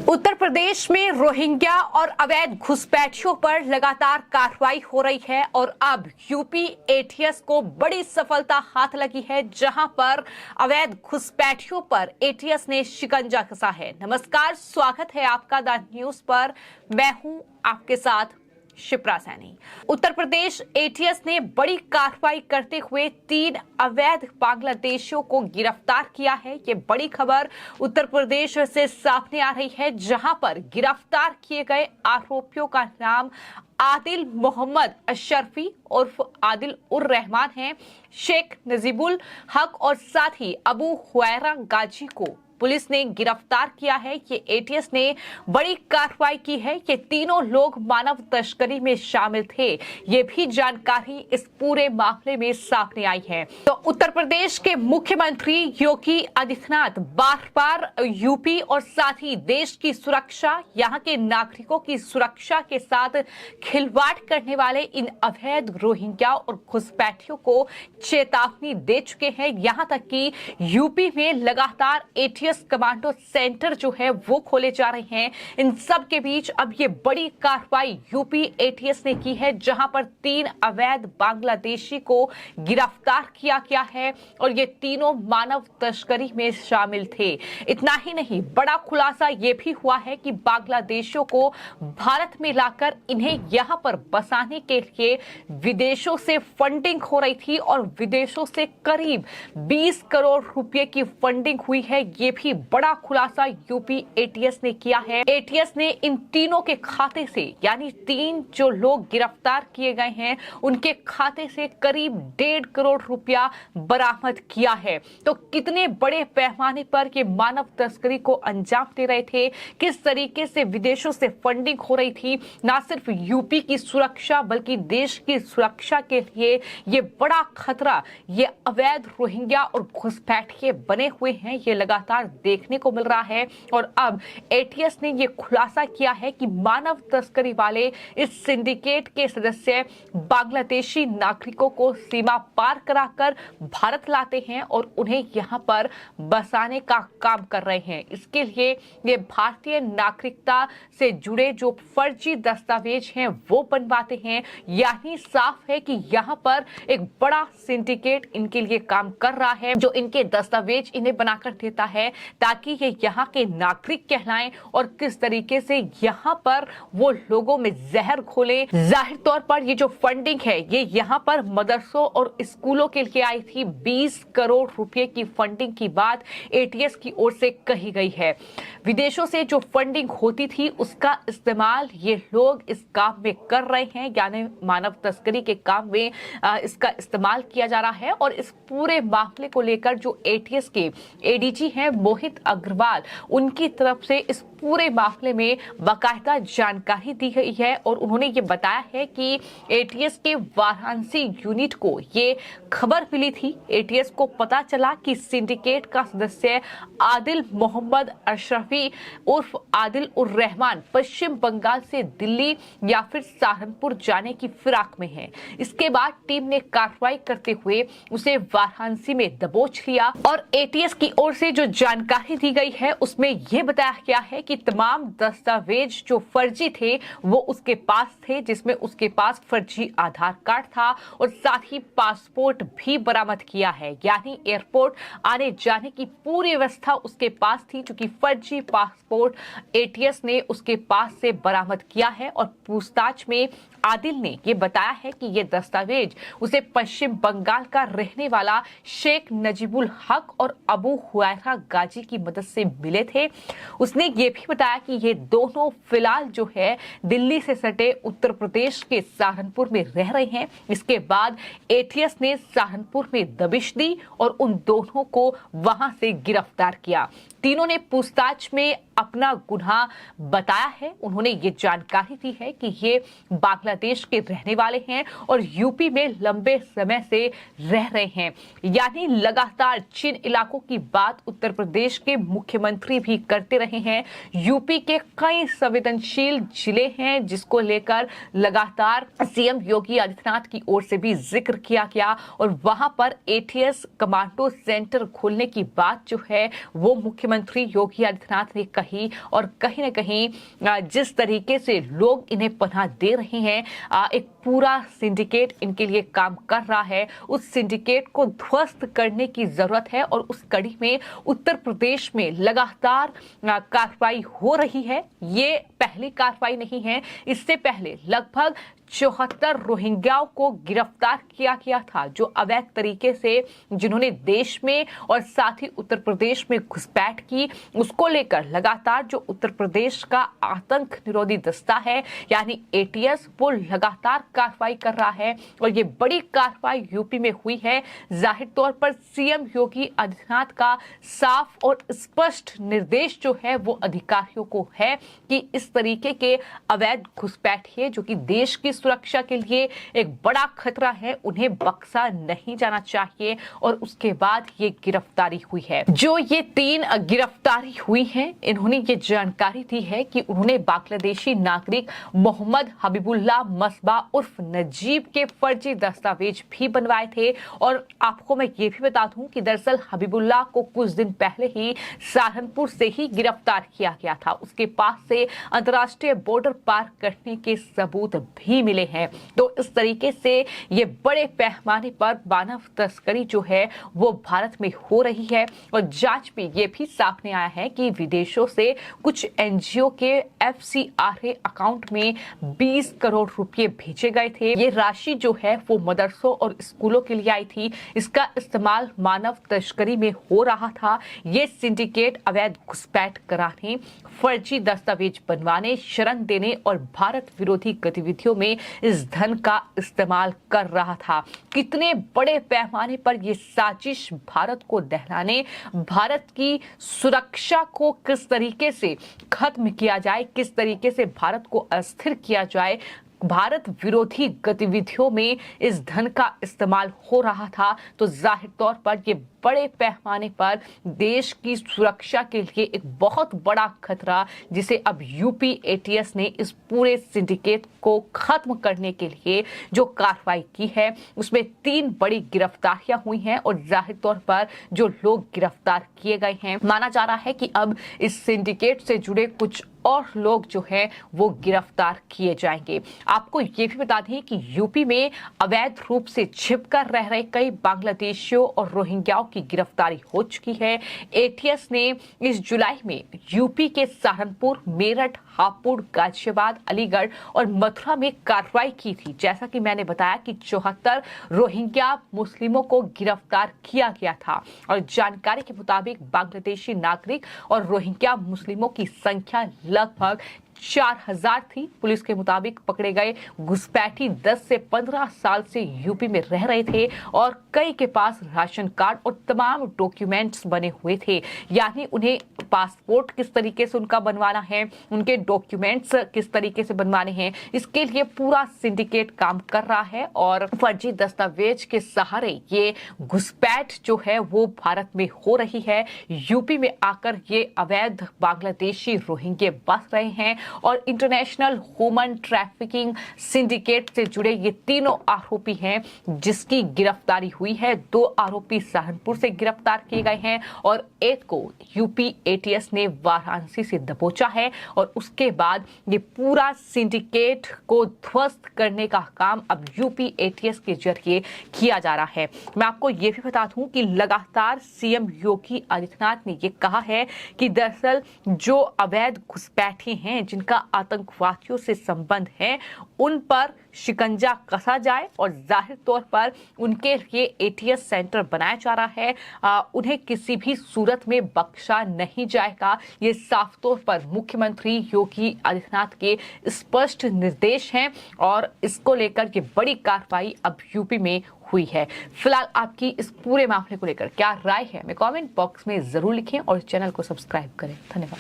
उत्तर प्रदेश में रोहिंग्या और अवैध घुसपैठियों पर लगातार कार्रवाई हो रही है और अब यूपी एटीएस को बड़ी सफलता हाथ लगी है, जहां पर अवैध घुसपैठियों पर एटीएस ने शिकंजा कसा है। नमस्कार, स्वागत है आपका द न्यूज पर। मैं हूं आपके साथ शिप्रा सैनी। उत्तर प्रदेश एटीएस ने बड़ी कार्रवाई करते हुए 3 अवैध बांग्लादेशियों को गिरफ्तार किया है। ये बड़ी खबर उत्तर प्रदेश से सामने आ रही है, जहां पर गिरफ्तार किए गए आरोपियों का नाम आदिल मोहम्मद अशरफी उर्फ आदिल उर रहमान है। शेख नजीबुल हक और साथ ही अबू हुरैरा गाजी को पुलिस ने गिरफ्तार किया है। ये एटीएस ने बड़ी कार्रवाई की है। ये तीनों लोग मानव तस्करी में शामिल थे, ये भी जानकारी इस पूरे मामले में सामने आई है। तो उत्तर प्रदेश के मुख्यमंत्री योगी आदित्यनाथ बार बार यूपी और साथ ही देश की सुरक्षा, यहाँ के नागरिकों की सुरक्षा के साथ खिलवाड़ करने वाले इन अवैध रोहिंग्या और घुसपैठियों को चेतावनी दे चुके हैं। यहाँ तक कि यूपी में लगातार एटीएस कमांडो सेंटर जो है वो खोले जा रहे हैं। इन सब के बीच अब ये बड़ी कार्रवाई यूपी एटीएस ने की है, जहां पर 3 अवैध बांग्लादेशी को गिरफ्तार किया गया है और ये तीनों मानव तस्करी में शामिल थे। इतना ही नहीं, बड़ा खुलासा ये भी हुआ है कि बांग्लादेशियों को भारत में लाकर इन्हें यहां पर बसाने के लिए विदेशों से फंडिंग हो रही थी और विदेशों से करीब 20 करोड़ रुपए की फंडिंग हुई है। ये भी बड़ा खुलासा यूपी एटीएस ने किया है। एटीएस ने इन तीनों के खाते से, यानी 3 जो लोग गिरफ्तार किए गए हैं, उनके खाते से करीब 1.5 करोड़ रुपया बरामद किया है। तो कितने बड़े पैमाने पर ये मानव तस्करी को अंजाम दे रहे थे, किस तरीके से विदेशों से फंडिंग हो रही थी, ना सिर्फ यूपी की सुरक्षा बल्कि देश की सुरक्षा के लिए ये बड़ा खतरा ये अवैध रोहिंग्या और घुसपैठिए बने हुए हैं, ये लगातार देखने को मिल रहा है। और अब एटीएस ने यह खुलासा किया है कि मानव तस्करी वाले इस सिंडिकेट के सदस्य बांग्लादेशी नागरिकों को सीमा पार कराकर भारत लाते हैं और उन्हें यहां पर बसाने का काम कर रहे हैं। इसके लिए ये भारतीय नागरिकता से जुड़े जो फर्जी दस्तावेज हैं वो बनवाते हैं। यानी साफ है कि यहां पर एक बड़ा सिंडिकेट इनके लिए काम कर रहा है, जो इनके दस्तावेज इन्हें बनाकर देता है ताकि ये यहाँ के नागरिक कहलाएं और किस तरीके से यहाँ पर वो लोगों में जहर घोलें। जाहिर तौर पर ये जो फंडिंग है ये यहाँ पर मदरसों और स्कूलों के लिए आई थी। 20 करोड़ रुपए की फंडिंग की बात एटीएस की ओर से कही गई है। विदेशों से जो फंडिंग होती थी उसका इस्तेमाल ये लोग इस काम में कर रहे हैं, यानी मानव तस्करी के काम में इसका इस्तेमाल किया जा रहा है। और इस पूरे मामले को लेकर जो एटीएस के एडीजी हैं मोहित अग्रवाल, उनकी तरफ से इस पूरे मामले में बाकायदा जानकारी दी गई है और उन्होंने ये बताया है कि एटीएस के वाराणसी यूनिट को ये खबर मिली थी। एटीएस को पता चला कि सिंडिकेट का सदस्य आदिल मोहम्मद अशरफी उर्फ आदिल उर रहमान पश्चिम बंगाल से दिल्ली या फिर सहारनपुर जाने की फिराक में है। इसके बाद टीम ने कार्रवाई करते हुए उसे वाराणसी में दबोच लिया और एटीएस की ओर से जो जानकारी दी गई है उसमें यह बताया गया है कि तमाम दस्तावेज जो फर्जी थे वो उसके पास थे, जिसमें उसके पास फर्जी आधार कार्ड था और साथ ही पासपोर्ट भी बरामद किया है। यानी एयरपोर्ट आने जाने की पूरी व्यवस्था उसके पास थी, क्योंकि फर्जी पासपोर्ट एटीएस ने उसके पास से बरामद किया है। और पूछताछ में आदिल ने ये बताया है कि ये दस्तावेज उसे पश्चिम बंगाल का रहने वाला शेख नजीबुल हक और अबू हुरैरा गाजी की मदद से मिले थे। उसने ये भी बताया कि ये दोनों फिलहाल जो है दिल्ली से सटे उत्तर प्रदेश के सहारनपुर में रह रहे हैं। इसके बाद एटीएस ने सहारनपुर में दबिश दी और उन दोनों को वहां से गिरफ्तार किया। तीनों ने पूछताछ में अपना गुनाह बताया है। उन्होंने ये जानकारी दी है कि ये बांग्लादेश के रहने वाले हैं और यूपी में लंबे समय से रह रहे हैं। यानी लगातार जिन इलाकों की बात उत्तर प्रदेश के मुख्यमंत्री भी करते रहे हैं। यूपी के कई संवेदनशील जिले हैं जिसको लेकर लगातार सीएम योगी आदित्यनाथ की ओर से भी जिक्र किया गया और वहां पर एटीएस कमांडो सेंटर खोलने की बात जो है वो मुख्यमंत्री योगी आदित्यनाथ ने कही। और कहीं ना कहीं जिस तरीके से लोग इन्हें पनाह दे रहे हैं, एक पूरा सिंडिकेट इनके लिए काम कर रहा है, उस सिंडिकेट को ध्वस्त करने की जरूरत है। और उस कड़ी में उत्तर प्रदेश में लगातार कार्रवाई हो रही है। ये पहली कार्रवाई नहीं है, इससे पहले लगभग 74 रोहिंग्याओं को गिरफ्तार किया गया था जो अवैध तरीके से जिन्होंने देश में और साथ ही उत्तर प्रदेश में घुसपैठ की। उसको लेकर लगातार जो उत्तर प्रदेश का आतंक निरोधी दस्ता है यानी एटीएस वो लगातार कार्रवाई कर रहा है और ये बड़ी कार्रवाई यूपी में हुई है। जाहिर तौर पर सीएम योगी आदित्यनाथ का साफ और स्पष्ट निर्देश जो है वो अधिकारियों को है कि इस तरीके के अवैध घुसपैठिए जो कि देश की सुरक्षा के लिए एक बड़ा खतरा है, उन्हें बख्शा नहीं जाना चाहिए। और उसके बाद ये गिरफ्तारी हुई है। जो ये 3 गिरफ्तारी हुई है, इन्होंने ये जानकारी दी है कि उन्होंने बांग्लादेशी नागरिक मोहम्मद हबीबुल्लाह मसबा उर्फ नजीब के फर्जी दस्तावेज भी बनवाए थे। और आपको मैं ये भी बता दूं कि दरअसल हबीबुल्लाह को कुछ दिन पहले ही सहारनपुर से ही गिरफ्तार किया गया था। उसके पास से अंतर्राष्ट्रीय बॉर्डर पार करने के सबूत भी मिले हैं। तो इस तरीके से ये बड़े पैमाने पर मानव तस्करी जो है वो भारत में हो रही है। और जांच में ये भी सामने आया है कि विदेशों से कुछ एनजीओ के FCRA अकाउंट में 20 करोड़ रुपए भेजे गए थे। ये राशि जो है वो मदरसों और स्कूलों के लिए आई थी। इसका इस्तेमाल मानव तस्करी में हो रहा था। ये सिंडिकेट अवैध घुसपैठ कराने, फर्जी दस्तावेज बनवाने, शरण देने और भारत विरोधी गतिविधियों में इस धन का इस्तेमाल कर रहा था। कितने बड़े पैमाने पर यह साजिश भारत को दहलाने, भारत की सुरक्षा को किस तरीके से खत्म किया जाए, किस तरीके से भारत को अस्थिर किया जाए, भारत विरोधी गतिविधियों में इस धन का इस्तेमाल हो रहा था। तो जाहिर तौर पर ये बड़े पैमाने पर देश की सुरक्षा के लिए एक बहुत बड़ा खतरा, जिसे अब यूपी एटीएस ने इस पूरे सिंडिकेट को खत्म करने के लिए जो कार्रवाई की है उसमें 3 बड़ी गिरफ्तारियां हुई हैं। और जाहिर तौर पर जो लोग गिरफ्तार किए गए हैं, माना जा रहा है कि अब इस सिंडिकेट से जुड़े कुछ और लोग जो हैं वो गिरफ्तार किए जाएंगे। आपको ये भी बता दें कि यूपी में अवैध रूप से छिपकर रह रहे कई बांग्लादेशियों और रोहिंग्याओं की गिरफ्तारी हो चुकी है। एटीएस ने इस जुलाई में यूपी के सहारनपुर, मेरठ, हापुड़, गाजियाबाद, अलीगढ़ और मथुरा में कार्रवाई की थी। जैसा कि मैंने बताया कि 74 रोहिंग्या मुस्लिमों को गिरफ्तार किया गया था। और जानकारी के मुताबिक बांग्लादेशी नागरिक और रोहिंग्या मुस्लिमों की संख्या लगभग 4000 थी। पुलिस के मुताबिक पकड़े गए घुसपैठी 10 से 15 साल से यूपी में रह रहे थे और कई के पास राशन कार्ड और तमाम डॉक्यूमेंट्स बने हुए थे। यानी उन्हें पासपोर्ट किस तरीके से उनका बनवाना है, उनके डॉक्यूमेंट्स किस तरीके से बनवाने हैं, इसके लिए पूरा सिंडिकेट काम कर रहा है। और फर्जी दस्तावेज के सहारे ये घुसपैठ जो है वो भारत में हो रही है। यूपी में आकर ये अवैध बांग्लादेशी रोहिंग्या बस रहे हैं और इंटरनेशनल ह्यूमन ट्रैफिकिंग सिंडिकेट से जुड़े ये तीनों आरोपी हैं जिसकी गिरफ्तारी हुई है। 2 आरोपी सहारनपुर से गिरफ्तार किए गए हैं और एक को यूपी एटीएस ने वाराणसी से दबोचा है। और उसके बाद ये पूरा सिंडिकेट को ध्वस्त करने का काम अब यूपी एटीएस के जरिए किया जा रहा है। मैं आपको ये भी बता दूं कि लगातार सीएम योगी आदित्यनाथ ने ये कहा है कि दरअसल जो अवैध घुसपैठी हैं जिनका आतंकवादियों से संबंध है उन पर शिकंजा कसा जाए और जाहिर तौर पर उनके लिए एटीएस सेंटर बनाया जा रहा है। उन्हें किसी भी सूरत में बख्शा नहीं जाएगा। ये साफ तौर पर मुख्यमंत्री योगी आदित्यनाथ के स्पष्ट निर्देश हैं और इसको लेकर ये बड़ी कार्रवाई अब यूपी में हुई है। फिलहाल आपकी इस पूरे मामले को लेकर क्या राय है, हमें कमेंट बॉक्स में जरूर लिखें और चैनल को सब्सक्राइब करें। धन्यवाद।